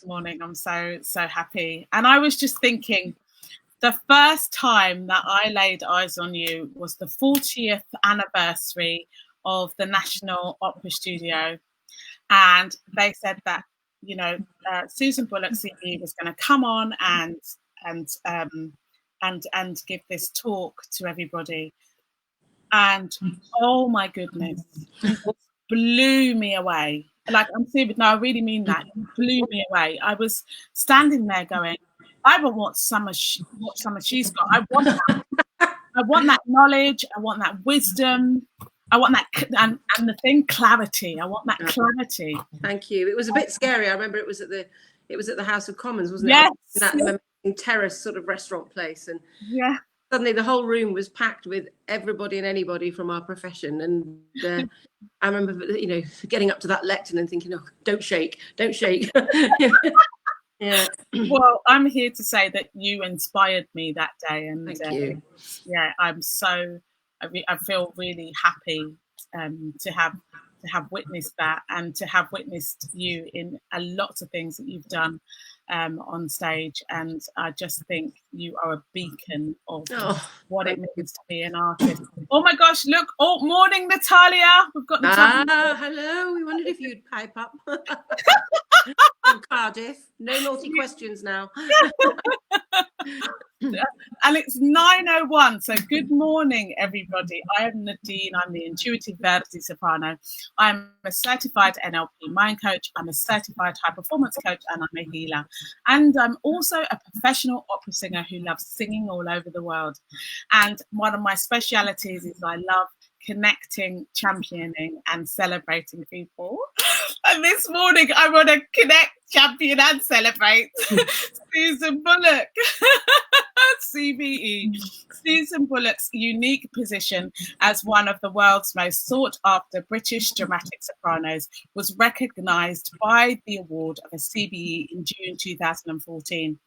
morning. I'm so happy. And I was just thinking, the first time that I laid eyes on you was the 40th anniversary of the National Opera Studio. And they said that, Susan Bullock CBE was going to come on and give this talk to everybody. And oh my goodness, it blew me away. Like, I'm serious. No, I really mean that. It blew me away. I was standing there going, I want what summer she's got. I want that. I want that knowledge. I want that wisdom. I want that, and the thing, clarity. I want that clarity. Thank you. It was a bit scary. I remember it was at the House of Commons, wasn't it? Yes. That amazing terrace sort of restaurant place, and yeah. Suddenly the whole room was packed with everybody and anybody from our profession. And I remember, getting up to that lectern and thinking, oh, don't shake. Yeah. Well, I'm here to say that you inspired me that day. And thank you. Yeah, I feel really happy to have witnessed that, and to have witnessed you in a lot of things that you've done on stage. And I just think you are a beacon of what it means to be an artist. Oh my gosh, look. Oh, morning, Natalia. We've got Natalia. Hello. We wondered if you'd pipe up. From Cardiff. No naughty questions now. And it's 9:01, so good morning, everybody. I am Nadine. I'm the intuitive Verdi soprano. I'm a certified NLP mind coach. I'm a certified high performance coach, and I'm a healer. And I'm also a professional opera singer who loves singing all over the world. And one of my specialities is I love connecting, championing, and celebrating people. And this morning, I want to connect, champion, and celebrate Susan Bullock, CBE. Susan Bullock's unique position as one of the world's most sought-after British dramatic sopranos was recognised by the award of a CBE in June 2014.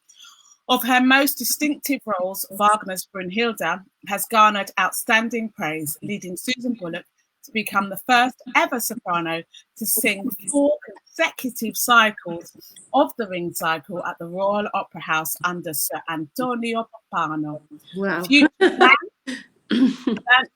Of her most distinctive roles, Wagner's Brünnhilde has garnered outstanding praise, leading Susan Bullock to become the first ever soprano to sing 4 consecutive cycles of the Ring Cycle at the Royal Opera House under Sir Antonio Pappano. Wow.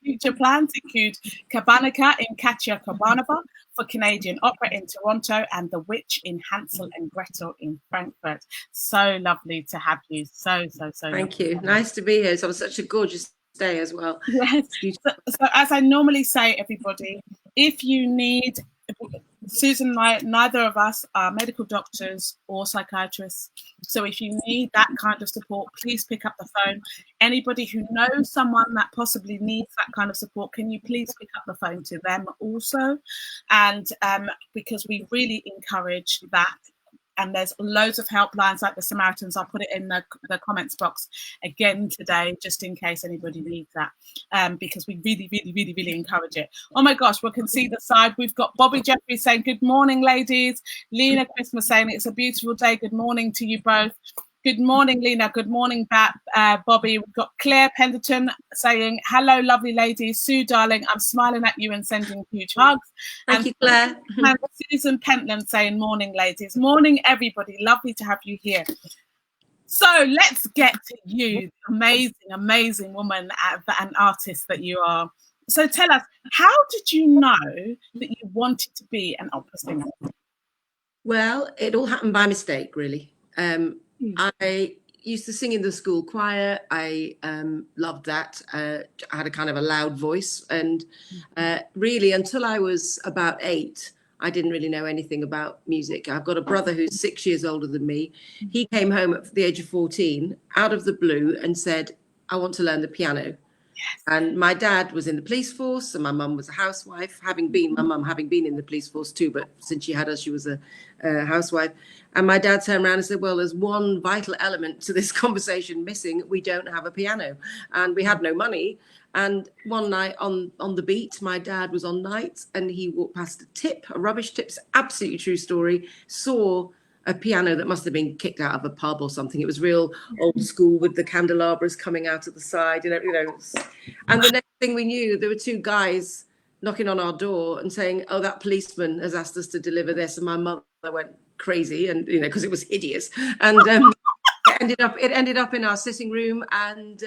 Future plans include Kabanova in Katya Kabanova for Canadian Opera in Toronto, and The Witch in Hansel and Gretel in Frankfurt. So lovely to have you. So Thank you. Nice to be here. So it was such a gorgeous day as well. Yes. So as I normally say, everybody, if you need, Susan and I, neither of us are medical doctors or psychiatrists. So if you need that kind of support, please pick up the phone. Anybody who knows someone that possibly needs that kind of support, can you please pick up the phone to them also? And because we really encourage that. And there's loads of helplines like the Samaritans. I'll put it in the comments box again today, just in case anybody needs that, because we really encourage it. Oh my gosh, we can see the side. We've got Bobby Jeffrey saying, good morning, ladies. Lena Christmas saying, it's a beautiful day. Good morning to you both. Good morning, Lena. Good morning, Bobby. We've got Claire Penderton saying, hello, lovely ladies. Sue, darling, I'm smiling at you and sending huge hugs. Thank you, Claire. And Susan Pentland saying, morning, ladies. Morning, everybody. Lovely to have you here. So let's get to you, amazing woman and artist that you are. So tell us, how did you know that you wanted to be an opera singer? Well, it all happened by mistake, really. I used to sing in the school choir. I loved that. I had a kind of a loud voice. And really, until I was about 8, I didn't really know anything about music. I've got a brother who's 6 years older than me. He came home at the age of 14, out of the blue, and said, I want to learn the piano. Yes. And my dad was in the police force, and my mum was a housewife, having been in the police force too, but since she had us, she was a housewife. And my dad turned around and said, well, there's one vital element to this conversation missing. We don't have a piano, and we had no money. And one night on the beat, my dad was on night, and he walked past a rubbish tip, absolutely true story, saw a piano that must have been kicked out of a pub or something. It was real old school with the candelabras coming out of the side, And the next thing we knew, there were 2 guys knocking on our door and saying, oh, that policeman has asked us to deliver this. And my mother went crazy, and because it was hideous, and it ended up in our sitting room, and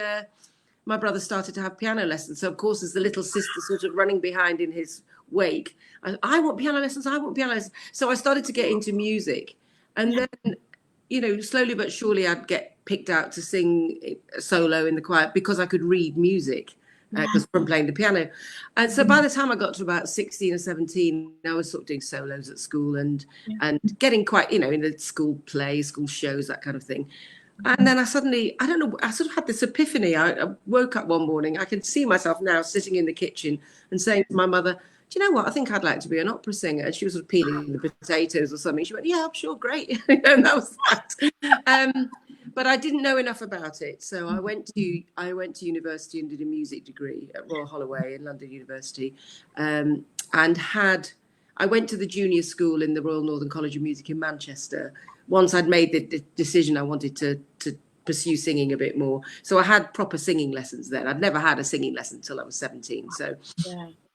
my brother started to have piano lessons. So of course, as the little sister sort of running behind in his wake, I want piano lessons, I want piano lessons. So I started to get into music, and then slowly but surely I'd get picked out to sing a solo in the choir because I could read music. Because from playing the piano. And so by the time I got to about 16 or 17, I was sort of doing solos at school and getting quite, in the school plays, school shows, that kind of thing. And then I sort of had this epiphany. I woke up one morning, I can see myself now sitting in the kitchen and saying to my mother, do you know what? I think I'd like to be an opera singer. And she was sort of peeling the potatoes or something. She went, yeah, I'm sure, great. And that was that. But I didn't know enough about it. So I went to university and did a music degree at Royal Holloway in London University. And I went to the junior school in the Royal Northern College of Music in Manchester. Once I'd made the decision I wanted to pursue singing a bit more. So I had proper singing lessons then. I'd never had a singing lesson until I was 17. So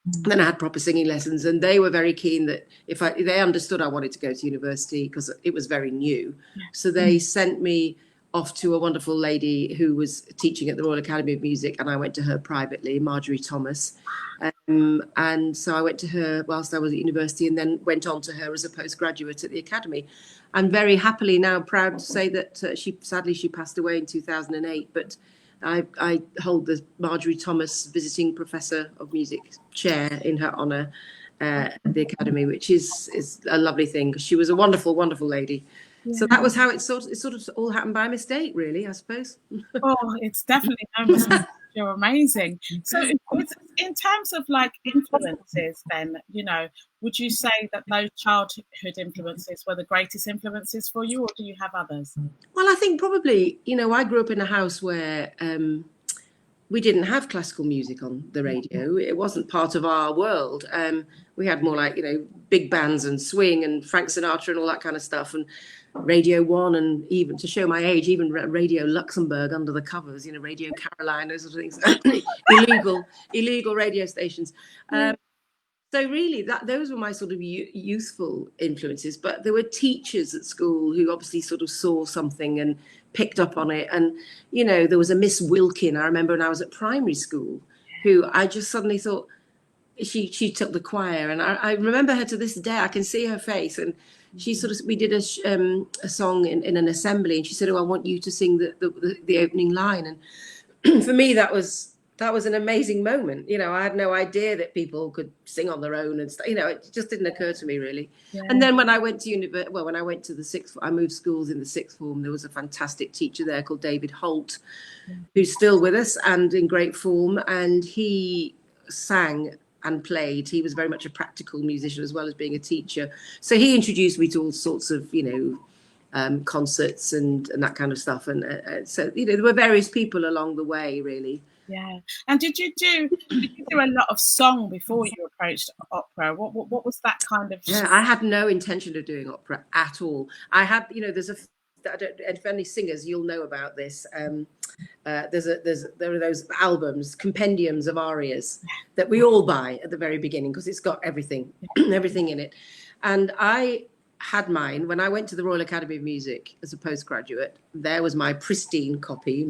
then I had proper singing lessons, and they were very keen that if they understood I wanted to go to university because it was very new. So they sent me off to a wonderful lady who was teaching at the Royal Academy of Music, and I went to her privately, Marjorie Thomas. And so I went to her whilst I was at university, and then went on to her as a postgraduate at the Academy. I'm very happily now proud to say that she passed away in 2008, but I hold the Marjorie Thomas Visiting Professor of Music chair in her honour at the Academy, which is a lovely thing, because she was a wonderful, wonderful lady. So that was how it sort of all happened by mistake, really, I suppose. Oh, it's definitely no mistake. You're amazing. So in terms of like influences, then, would you say that those childhood influences were the greatest influences for you, or do you have others? Well, I think probably, I grew up in a house where we didn't have classical music on the radio. It wasn't part of our world. We had more like, big bands and swing and Frank Sinatra and all that kind of stuff, and Radio 1, and even, to show my age, even Radio Luxembourg under the covers, Radio Caroline, those sort of things, illegal radio stations. So really, those were my sort of youthful influences. But there were teachers at school who obviously sort of saw something and picked up on it. And, there was a Miss Wilkin, I remember when I was at primary school, who I just suddenly thought, she took the choir. And I remember her to this day. I can see her face. And she we did a song in an assembly, and she said, "Oh, I want you to sing the opening line." And for me, that was an amazing moment. I had no idea that people could sing on their own and stuff. It just didn't occur to me, really. Yeah. And then when I went to when I went to the sixth, I moved schools in the sixth form. There was a fantastic teacher there called David Holt, who's still with us and in great form. And he sang and played. He was very much a practical musician as well as being a teacher. So he introduced me to all sorts of, concerts and that kind of stuff. And so, there were various people along the way, really. Yeah. And did you do a lot of song before you approached opera? What was that kind of? Yeah, I had no intention of doing opera at all. I had, there's if any singers, you'll know about this. There are those albums, compendiums of arias that we all buy at the very beginning because it's got everything in it. And I had mine when I went to the Royal Academy of Music as a postgraduate. There was my pristine copy,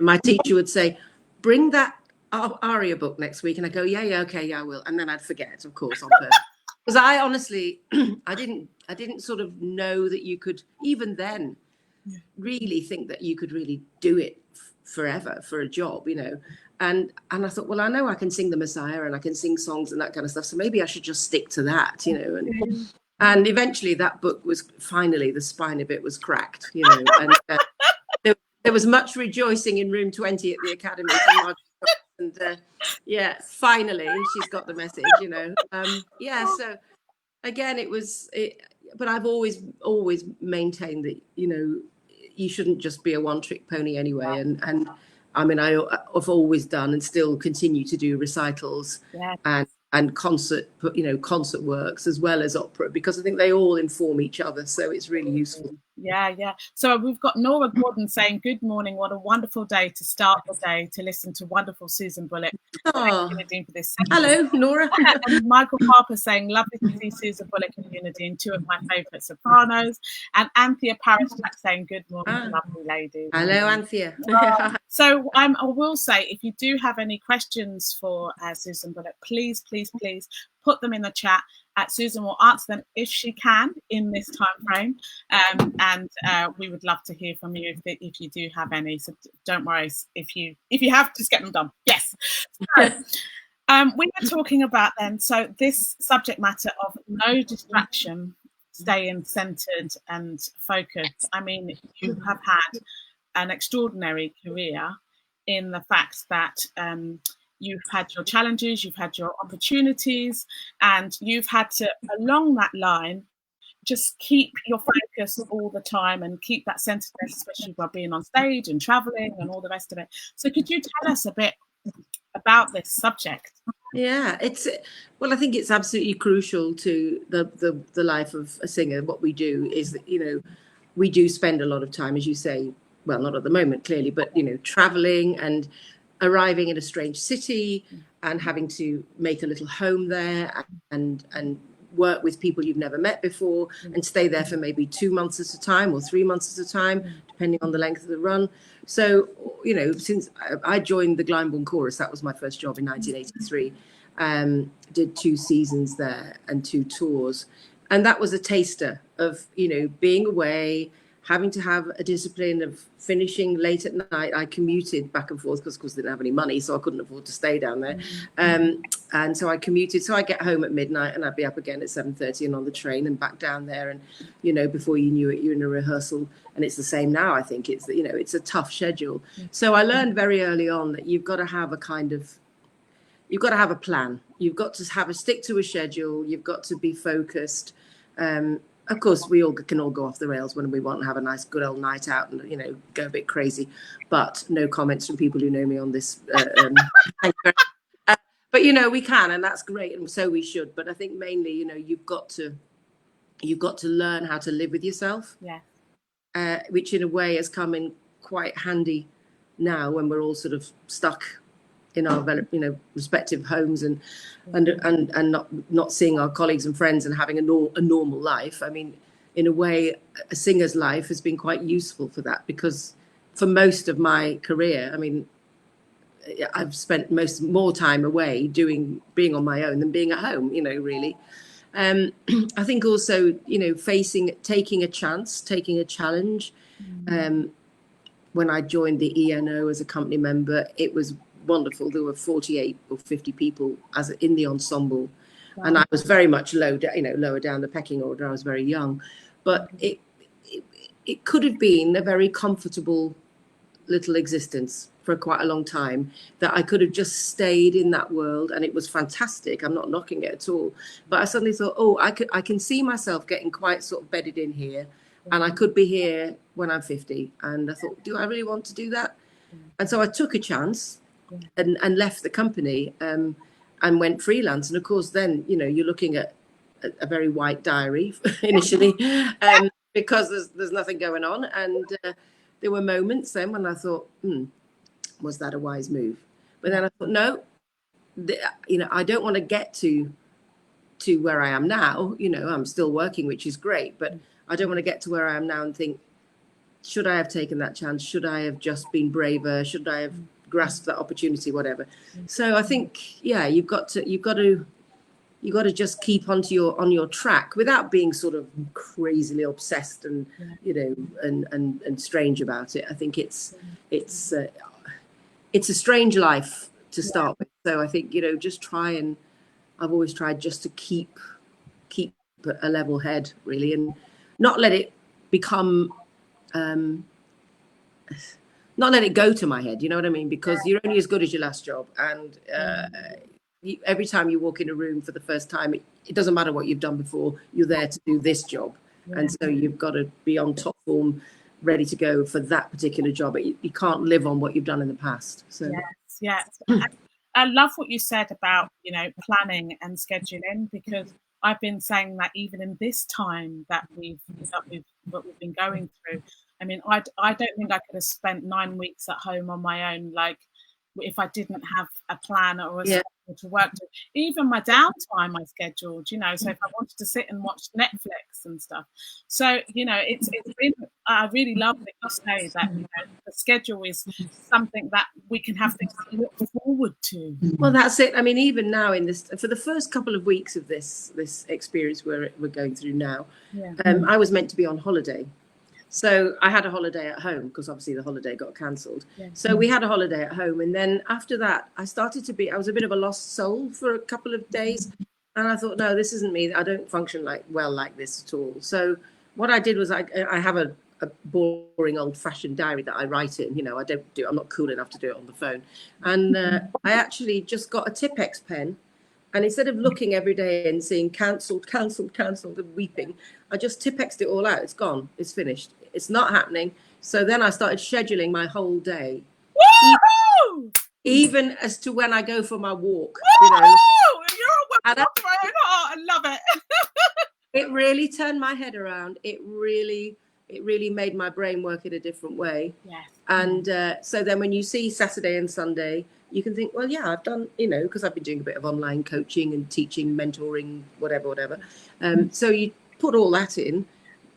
My teacher would say, "Bring that aria book next week," and I go, "Yeah, okay, yeah, I will." And then I'd forget, of course, on purpose. Because I honestly, I didn't sort of know that you could, even then, really think that you could really do it forever for a job, And I thought, well, I know I can sing the Messiah and I can sing songs and that kind of stuff, so maybe I should just stick to that, And eventually that book was finally, the spine of it was cracked, And there was much rejoicing in room 20 at the Academy. And finally she's got the message, So again, but I've always maintained that, you shouldn't just be a one-trick pony anyway. And I mean, I've always done and still continue to do recitals and concert works as well as opera, because I think they all inform each other. So it's really useful. Yeah. So we've got Nora Gordon saying, good morning, what a wonderful day to start the day, to listen to wonderful Susan Bullock. Oh, Thank you, Nadine, for this. hello, Nora. And Michael Harper saying, lovely to see Susan Bullock and Nadine, two of my favourite sopranos. And Anthea Paris saying, good morning, lovely ladies. Hello, Anthea. So I will say, if you do have any questions for Susan Bullock, please put them in the chat. Susan will answer them if she can in this time frame, and we would love to hear from you if you do have any. So don't worry if you have, just get them done. Yes. So, we were talking about then, so this subject matter of no distraction, staying centered and focused. I mean, you have had an extraordinary career in the fact that you've had your challenges, you've had your opportunities, and you've had to, along that line, just keep your focus all the time and keep that centeredness, especially by being on stage and traveling and all the rest of it. So could you tell us a bit about this subject? Yeah, I think it's absolutely crucial to the life of a singer. What we do is that, we do spend a lot of time, as you say, well, not at the moment, clearly, but, traveling and arriving in a strange city and having to make a little home there and work with people you've never met before and stay there for maybe 2 months at a time or 3 months at a time, depending on the length of the run. So, since I joined the Glyndebourne Chorus, that was my first job in 1983, did 2 seasons there and 2 tours. And that was a taster of, being away, having to have a discipline of finishing late at night. I commuted back and forth because, of course, I didn't have any money, so I couldn't afford to stay down there. And so I commuted. So I get home at midnight and I'd be up again at 7:30 and on the train and back down there. And, before you knew it, you're in a rehearsal. And it's the same now, I think. It's a tough schedule. So I learned very early on that you've got to have a plan. You've got to stick to a schedule. You've got to be focused. Of course, we can all go off the rails when we want to have a nice, good old night out and, go a bit crazy. But no comments from people who know me on this. But, we can, and that's great. And so we should. But I think mainly, you've got to learn how to live with yourself. Yeah. Which in a way has come in quite handy now when we're all sort of stuck in our respective homes and not seeing our colleagues and friends and having a normal life. I mean, in a way, a singer's life has been quite useful for that, because for most of my career, I mean, I've spent more time away being on my own than being at home, really. I think also, taking a chance, taking a challenge. When I joined the ENO as a company member, it was wonderful. There were 48 or 50 people in the ensemble. Wow. And I was very much lower down the pecking order. I was very young, but it could have been a very comfortable little existence for quite a long time, that I could have just stayed in that world, and it was fantastic. I'm not knocking it at all, but I suddenly thought, I can see myself getting quite sort of bedded in here, and I could be here when I'm 50. And I thought, do I really want to do that? And so I took a chance and left the company and went freelance. And of course, then, you're looking at a very white diary initially, because there's nothing going on. And there were moments then when I thought, was that a wise move? But then I thought, no, I don't want to get to where I am now. I'm still working, which is great, but I don't want to get to where I am now and think, should I have taken that chance? Should I have just been braver? Should I have grasped that opportunity? Whatever. So I think, you've got to just keep on your track without being sort of crazily obsessed and and strange about it. I think it's a strange life to start with. So I think just try, and I've always tried just to keep a level head, really, and not let it become not let it go to my head, you know what I mean? Because you're only as good as your last job, and every time you walk in a room for the first time, it doesn't matter what you've done before, you're there to do this job. And so you've got to be on top form, ready to go for that particular job. You can't live on what you've done in the past. So yes. I love what you said about planning and scheduling, because I've been saying that even in this time that we've been going through. I mean, I don't think I could have spent 9 weeks at home on my own, like, if I didn't have a plan or a schedule to work to. Even my downtime I scheduled, you know, so if I wanted to sit and watch Netflix and stuff. So, you know, it's been, I really love that you say that, you know, the schedule is something that we can have things to look forward to. Well, that's it. I mean, even now in this, for the first couple of weeks of this experience we're going through now, I was meant to be on holiday. So I had a holiday at home because obviously the holiday got cancelled. So we had a holiday at home. And then after that, I was a bit of a lost soul for a couple of days. And I thought, no, this isn't me. I don't function like this at all. So what I did was I have a boring old fashioned diary that I write in. You know, I'm not cool enough to do it on the phone. And I actually just got a Tipex pen. And instead of looking every day and seeing cancelled and weeping, I just Tipexed it all out. It's gone. It's finished. It's not happening. So then I started scheduling my whole day, even as to when I go for my walk. You know, you're a I love it. It really turned my head around. It really made my brain work in a different way. Yes. And so then when you see Saturday and Sunday, you can think, well, yeah, I've done, you know, because I've been doing a bit of online coaching and teaching, mentoring, whatever. So you put all that in,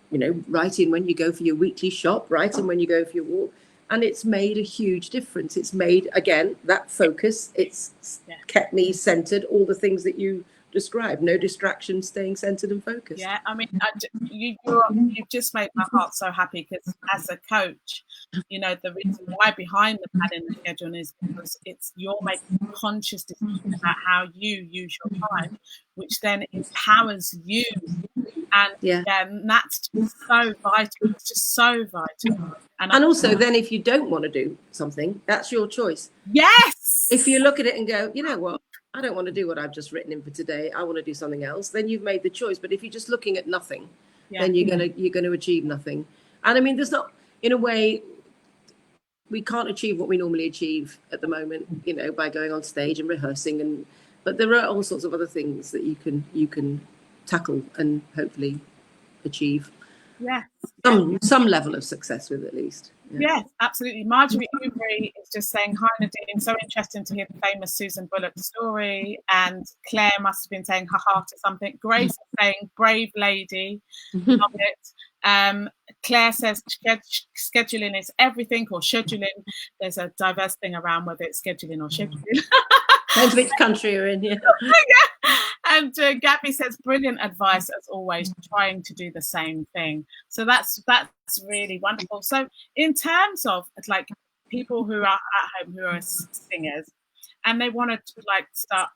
you know, write in when you go for your weekly shop, write in when you go for your walk. And it's made a huge difference. It's made, again, that focus. It's kept me centered, all the things that you described, no distractions, staying centered and focused. Yeah, I mean, you've just made my heart so happy, because as a coach, you know, the reason why behind the planning and scheduling is because you're making conscious decisions about how you use your time, which then empowers you. And that's just so vital. It's just so vital. And also, then if you don't want to do something, that's your choice. Yes. If you look at it and go, you know what, I don't want to do what I've just written in for today, I want to do something else, then you've made the choice. But if you're just looking at nothing, then you're going to achieve nothing. And I mean, there's not, in a way, we can't achieve what we normally achieve at the moment, you know, by going on stage and rehearsing, but there are all sorts of other things that you can tackle and hopefully achieve some level of success with, at least. Yes, absolutely. Marjorie Ubry is just saying, hi Nadine, so interesting to hear the famous Susan Bullock story. And Claire must have been saying haha to something. Grace is saying brave lady, love it. Claire says scheduling is everything, or scheduling. There's a diverse thing around whether it's scheduling or scheduling. Depends which country you're in, yeah. And Gabby says, brilliant advice as always, trying to do the same thing. So that's really wonderful. So in terms of like people who are at home who are singers and they want to like start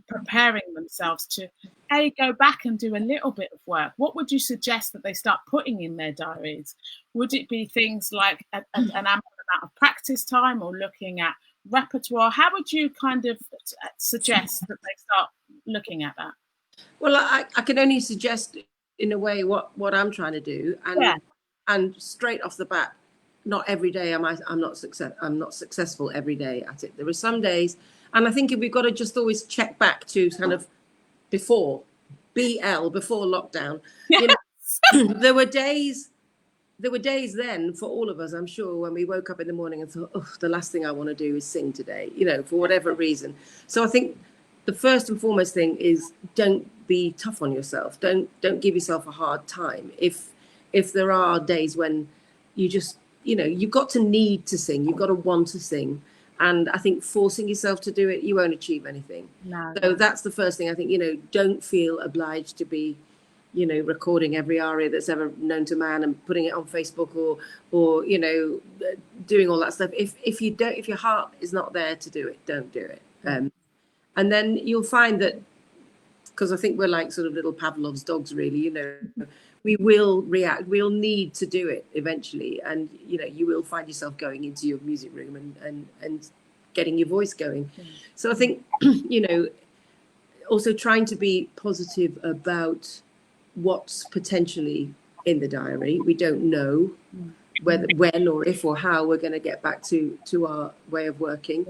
preparing themselves to go back and do a little bit of work, what would you suggest that they start putting in their diaries? Would it be things like an amount of practice time, or looking at repertoire? How would you kind of suggest that they start looking at that? Well, I can only suggest in a way what I'm trying to do, and straight off the bat, not every day I'm not successful every day at it. There are some days, and I think we've got to just always check back to kind of before lockdown. Yes. You know, there were days then for all of us, I'm sure, when we woke up in the morning and thought, oh, the last thing I want to do is sing today, you know, for whatever reason. So I think the first and foremost thing is, don't be tough on yourself. Don't give yourself a hard time. If there are days when you just, you know, you've got to need to sing, you've got to want to sing. And I think forcing yourself to do it, you won't achieve anything. No. So that's the first thing. I think, you know, don't feel obliged to be, you know, recording every aria that's ever known to man and putting it on Facebook or you know, doing all that stuff. If your heart is not there to do it, don't do it. And then you'll find that, because I think we're like sort of little Pavlov's dogs, really, you know, we will react. We'll need to do it eventually. And, you know, you will find yourself going into your music room and getting your voice going. So I think, you know, also trying to be positive about what's potentially in the diary. We don't know whether, when or if or how we're going to get back to our way of working.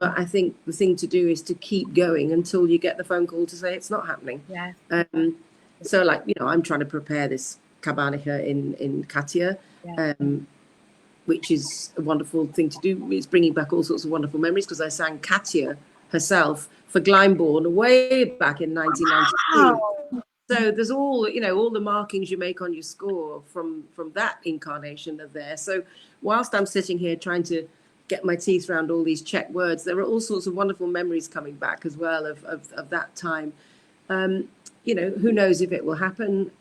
But I think the thing to do is to keep going until you get the phone call to say it's not happening. Yeah. So, like, you know, I'm trying to prepare this Kabanova in Katya, which is a wonderful thing to do. It's bringing back all sorts of wonderful memories, because I sang Katya herself for Glyndebourne way back in 1992. Wow. So there's all, you know, all the markings you make on your score from that incarnation are there. So whilst I'm sitting here trying to get my teeth around all these Czech words, there are all sorts of wonderful memories coming back as well of that time. You know, who knows if it will happen,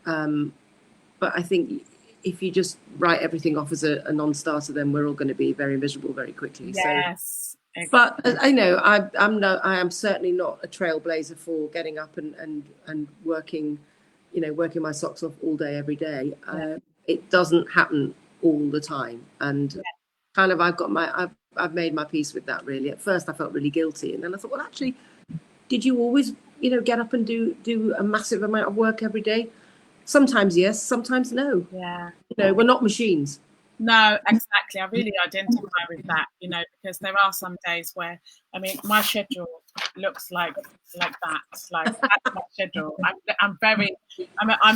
but I think if you just write everything off as a non-starter, then we're all going to be very miserable very quickly. Yes. So, but I know I am certainly not a trailblazer for getting up and working, you know, working my socks off all day every day. It doesn't happen all the time, and kind of I've made my peace with that, really. At first I felt really guilty, and then I thought, well, actually, did you always, you know, get up and do a massive amount of work every day? Sometimes yes, sometimes no. Yeah. You know, we're not machines. No, exactly. I really identify with that, you know, because there are some days where, I mean, my schedule looks like that. Like, that's my schedule. I'm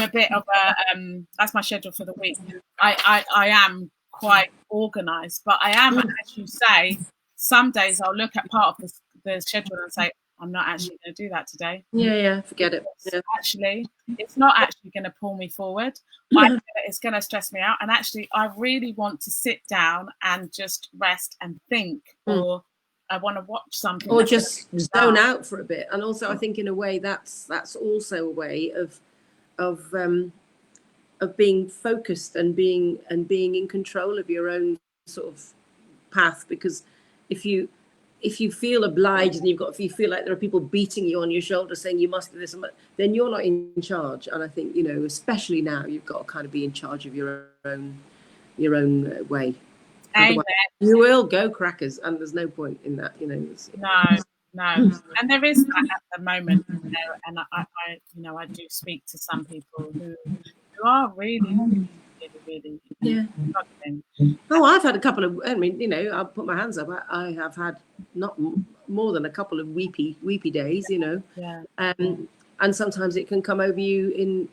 a bit of a that's my schedule for the week. I am quite organised, but I am, as you say, some days I'll look at part of the schedule and say, I'm not actually going to do that today. Yeah, forget it. Yeah. Actually, it's not actually going to pull me forward. It's going to stress me out. And actually, I really want to sit down and just rest and think, or I want to watch something, or just zone out for a bit. And also, I think in a way that's also a way of being focused and being in control of your own sort of path. Because if you feel obliged and you feel like there are people beating you on your shoulder saying you must do this, then you're not in charge. And I think, you know, especially now, you've got to kind of be in charge of your own way. Amen. You will go crackers, and there's no point in that, you know. No. And there is that at the moment, you know, and I do speak to some people who are really struggling. Oh, I've had a couple of, I mean, you know, I'll put my hands up. I have had not more than a couple of weepy days, you know. Yeah. And sometimes it can come over you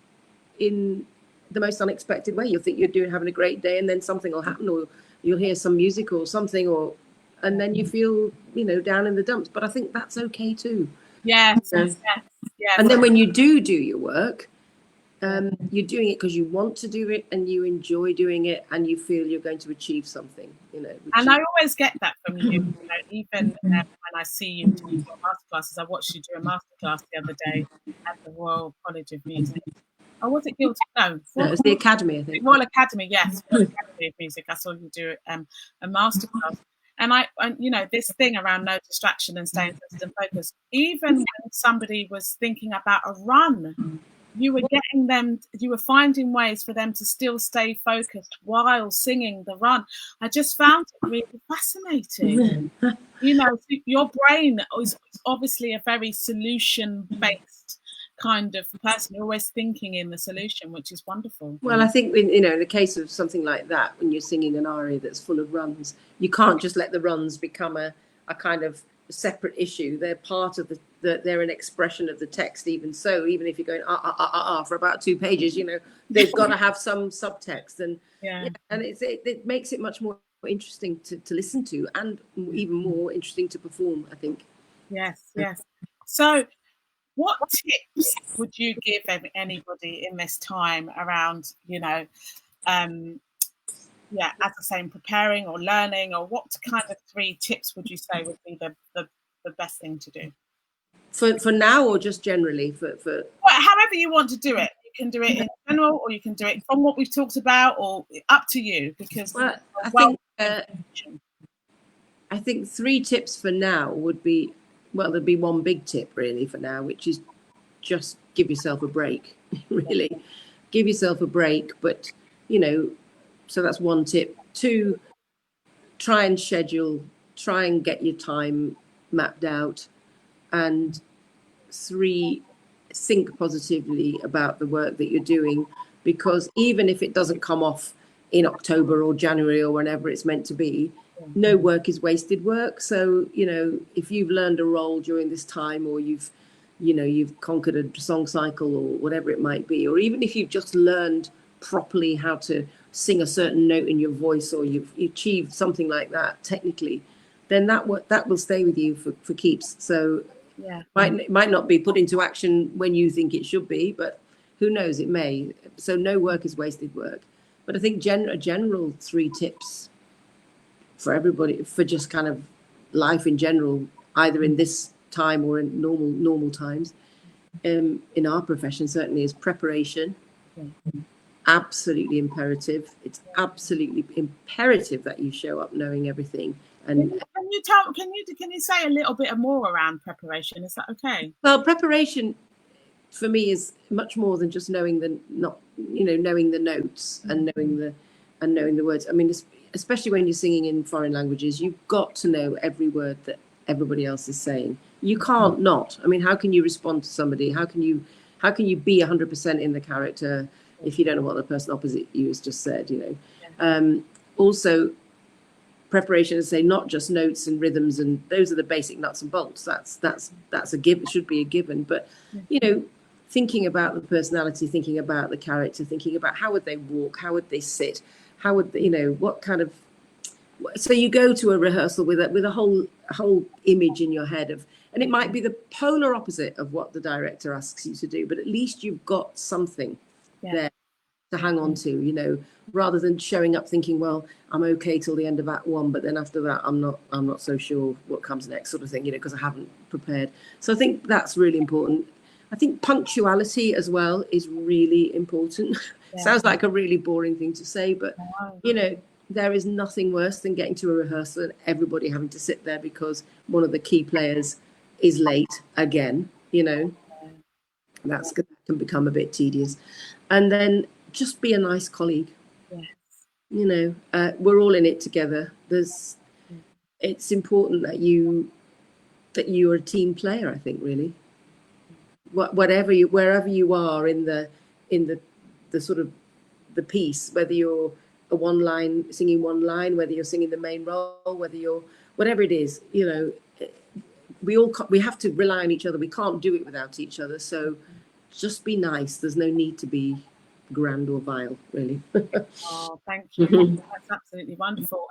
in the most unexpected way. You'll think you're having a great day, and then something will happen, or you'll hear some music or something, and then you feel, you know, down in the dumps. But I think that's okay too. Yes. And then when you do your work, you're doing it because you want to do it and you enjoy doing it and you feel you're going to achieve something, you know. And I always get that from you, you know, even when I see you do your masterclasses. I watched you do a masterclass the other day at the Royal College of Music. Oh, was it Guildford? No, it was the Academy, I think. Royal Academy, yes. Royal Academy of Music. I saw you do a masterclass. And you know, this thing around no distraction and staying focused, even when somebody was thinking about a run, you were finding ways for them to still stay focused while singing the run. I just found it really fascinating. You know, your brain is obviously a very solution-based kind of person. You're always thinking in the solution, which is wonderful. Well, I think, you know, in the case of something like that, when you're singing an aria that's full of runs, you can't just let the runs become a kind of separate issue. They're part of they're an expression of the text. Even so, even if you're going for about 2 pages, you know, they've got to have some subtext, and it makes it much more interesting to listen to, and even more interesting to perform, I think. Yes. So what tips would you give anybody in this time around, you know, as I say, preparing or learning, or what kind of 3 tips would you say would be the best thing to do? For now, or just generally? For well, however you want to do it. You can do it in general, or you can do it from what we've talked about, or up to you. Because I think 3 tips for now would be, well, there'd be 1 big tip really for now, which is just give yourself a break. Really, give yourself a break. But, you know, so that's 1 tip. 2, try and schedule, try and get your time mapped out. And 3, think positively about the work that you're doing, because even if it doesn't come off in October or January or whenever it's meant to be, no work is wasted work. So, you know, if you've learned a role during this time, or you've conquered a song cycle or whatever it might be, or even if you've just learned properly how to sing a certain note in your voice, or you've achieved something like that technically, then that will stay with you for keeps. So it might not be put into action when you think it should be, but who knows, it may. So no work is wasted work. But I think general 3 tips for everybody, for just kind of life in general, either in this time or in normal times, in our profession certainly, is preparation. Absolutely imperative. It's absolutely imperative that you show up knowing everything. And can you say a little bit more around preparation? Is that okay? Well, preparation for me is much more than just knowing the notes and knowing the words. I mean, especially when you're singing in foreign languages, you've got to know every word that everybody else is saying. You can't not. I mean, how can you respond to somebody? How can you be 100% in the character if you don't know what the person opposite you has just said? You know. Also, preparation is, say, not just notes and rhythms, and those are the basic nuts and bolts. That's a given. It should be a given. But you know, thinking about the personality, thinking about the character, thinking about how would they walk, how would they sit, how would they, you know, what kind of. So you go to a rehearsal with a whole image in your head of, and it might be the polar opposite of what the director asks you to do, but at least you've got something there to hang on to, you know, rather than showing up thinking, well, I'm okay till the end of Act 1, but then after that I'm not so sure what comes next, sort of thing, you know, because I haven't prepared. So I think that's really important. I think punctuality as well is really important. Sounds like a really boring thing to say, but you know, there is nothing worse than getting to a rehearsal and everybody having to sit there because one of the key players is late again, you know. That can become a bit tedious. And then just be a nice colleague. You know, we're all in it together. It's important that you're a team player, I think, really. Wherever you are in the sort of the piece, whether you're singing one line, whether you're singing the main role, whatever it is, you know, we have to rely on each other. We can't do it without each other. So just be nice. There's no need to be grand or vile, really. Oh, thank you. That's absolutely wonderful.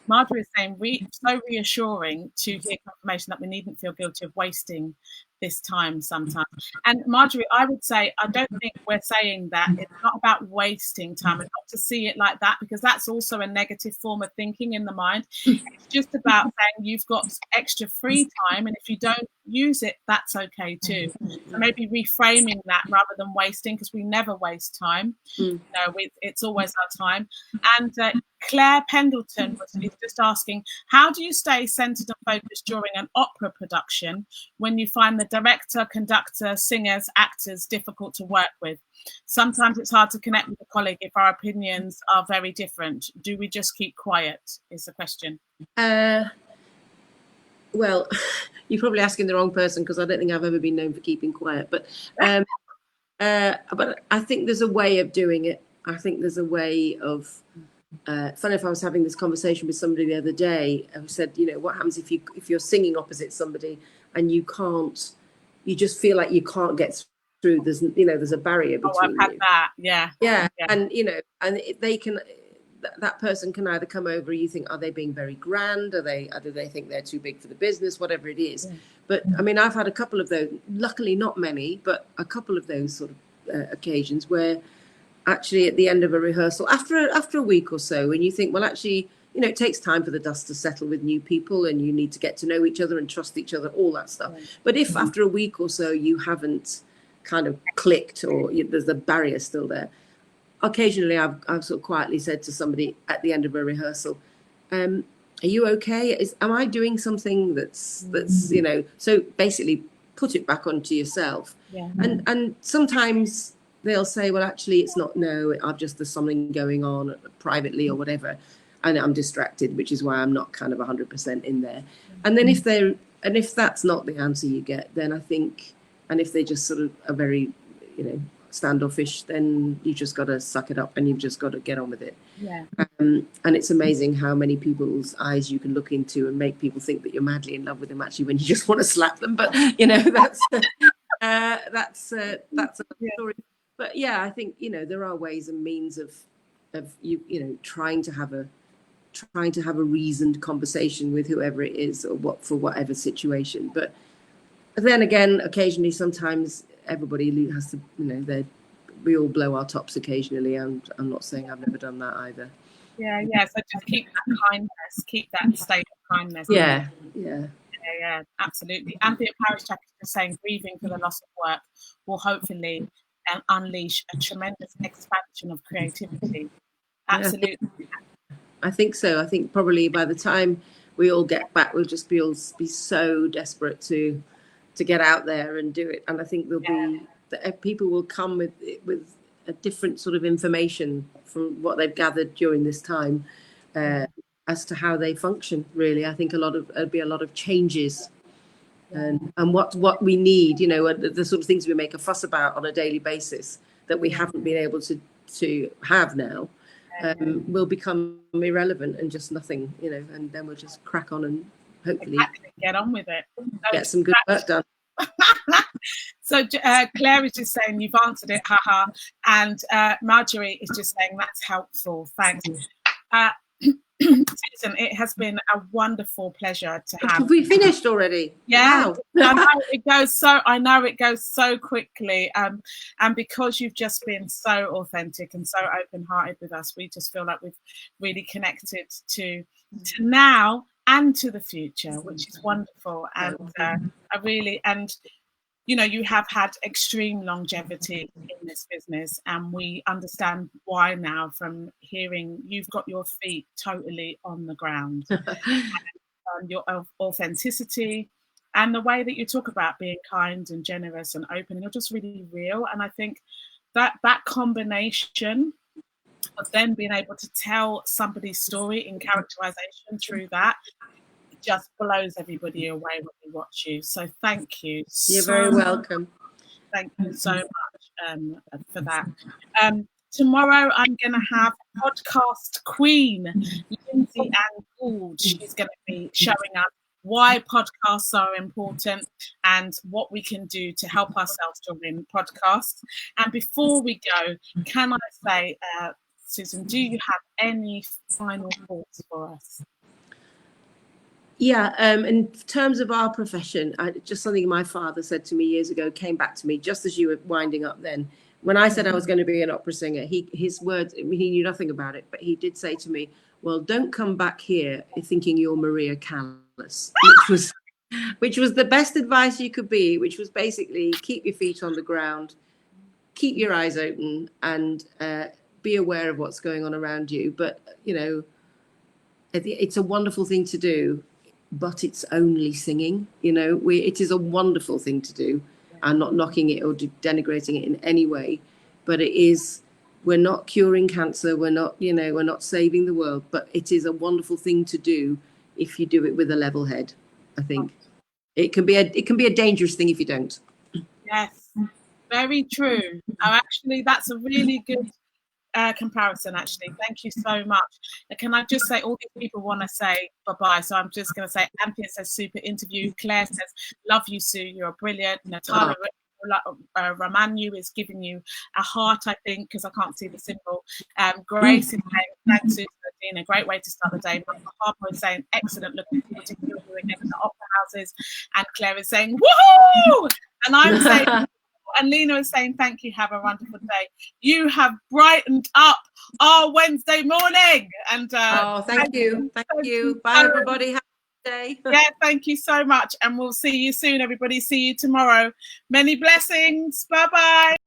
Marjorie is saying, so reassuring to hear confirmation that we needn't feel guilty of wasting this time sometimes. And Marjorie, I would say, I don't think we're saying that it's not about wasting time, and not to see it like that, because that's also a negative form of thinking in the mind. It's just about saying you've got extra free time, and if you don't use it, that's okay too. So maybe reframing that rather than wasting, because we never waste time. You know, it's always our time. And Claire Pendleton is just asking, how do you stay centered and focused during an opera production when you find the director, conductor, singers, actors difficult to work with? Sometimes it's hard to connect with a colleague if our opinions are very different. Do we just keep quiet, is the question. Well, you're probably asking the wrong person, because I don't think I've ever been known for keeping quiet. But I think there's a way of doing it. I think there's a way of. Funny if I was having this conversation with somebody the other day who said, you know, what happens if you're singing opposite somebody and you just feel like you can't get through. There's a barrier between I've had that. Yeah. And you know, and that person can either come over, you think, are they being very grand? Do they think they're too big for the business? Whatever it is. Yeah. But I mean, I've had a couple of those, luckily not many, but a couple of those sort of occasions where actually at the end of a rehearsal, after a week or so, when you think, well, actually, you know, it takes time for the dust to settle with new people, and you need to get to know each other and trust each other, all that stuff. Right. But if after a week or so you haven't kind of clicked, or there's a barrier still there, occasionally I've sort of quietly said to somebody at the end of a rehearsal, are you okay? Am I doing something that's you know? So basically, put it back onto yourself. Yeah. And sometimes they'll say, well, actually, it's not. No, there's something going on privately or whatever, and I'm distracted, which is why I'm not kind of 100% in there. And then if that's not the answer you get, then I think, and if they just sort of are very, you know, standoffish, then you just got to suck it up and you've just got to get on with it. Yeah. And it's amazing how many people's eyes you can look into and make people think that you're madly in love with them, actually, when you just want to slap them. But you know, that's a story. But yeah, I think, you know, there are ways and means of you know, trying to have a reasoned conversation with whoever it is, or for whatever situation. But then again, occasionally, sometimes everybody has to, you know, we all blow our tops occasionally, and I'm not saying I've never done that either. Yeah. So just keep that kindness, keep that state of kindness. Yeah, absolutely. Anthony Parish is just saying, grieving for the loss of work will hopefully unleash a tremendous expansion of creativity. Absolutely. I think so. I think probably by the time we all get back, we'll just be so desperate to get out there and do it. And I think people will come with a different sort of information from what they've gathered during this time as to how they function. Really, I think there'll be a lot of changes, and what we need. You know, the sort of things we make a fuss about on a daily basis that we haven't been able to have now. Will become irrelevant and just nothing, you know, and then we'll just crack on and hopefully get on with it. Get some good work done. So Claire is just saying you've answered it, haha, and Marjorie is just saying that's helpful. Thanks. Susan, it has been a wonderful pleasure to have. Have we finished already? Yeah, wow. I know it goes so quickly, and because you've just been so authentic and so open-hearted with us, we just feel like we've really connected to now and to the future, which is wonderful. And you know, you have had extreme longevity in this business, and we understand why now from hearing you've got your feet totally on the ground. And, your authenticity and the way that you talk about being kind and generous and open, and you're just really real. And I think that combination of then being able to tell somebody's story in characterization through that just blows everybody away when we watch you. So thank you. You're very welcome. Thank you so much for that. Tomorrow I'm going to have podcast queen, Lindsay Ann Gould. She's going to be showing us why podcasts are important and what we can do to help ourselves to win podcasts. And before we go, can I say, Susan, do you have any final thoughts for us? Yeah, in terms of our profession, just something my father said to me years ago came back to me just as you were winding up then. When I said I was going to be an opera singer, his words, I mean, he knew nothing about it, but he did say to me, well, don't come back here thinking you're Maria Callas, which was the best advice you could be, which was basically keep your feet on the ground, keep your eyes open, and be aware of what's going on around you. But, you know, it's a wonderful thing to do. But it's only singing, you know. It is a wonderful thing to do. I'm not knocking it or denigrating it in any way, but it is. We're not curing cancer. We're not saving the world. But it is a wonderful thing to do if you do it with a level head. I think it can be a dangerous thing if you don't. Yes, very true. Actually, that's a really good comparison, actually. Thank you so much. And can I just say, all these people want to say bye-bye, so I'm just going to say, Anthea says super interview, Claire says love you, Sue, you're brilliant. Natalia Ramanu is giving you a heart, I think, because I can't see the symbol. Grace is saying thanks, Susan, Nadine, a great way to start the day. Harper is saying excellent, looking forward to hearing you again in the opera houses. And Claire is saying woohoo, and I'm saying and Lena is saying thank you, have a wonderful day. You have brightened up our Wednesday morning. And thank you. Bye everybody, have a good day. Yeah, thank you so much, and we'll see you soon, everybody. See you tomorrow. Many blessings. Bye bye.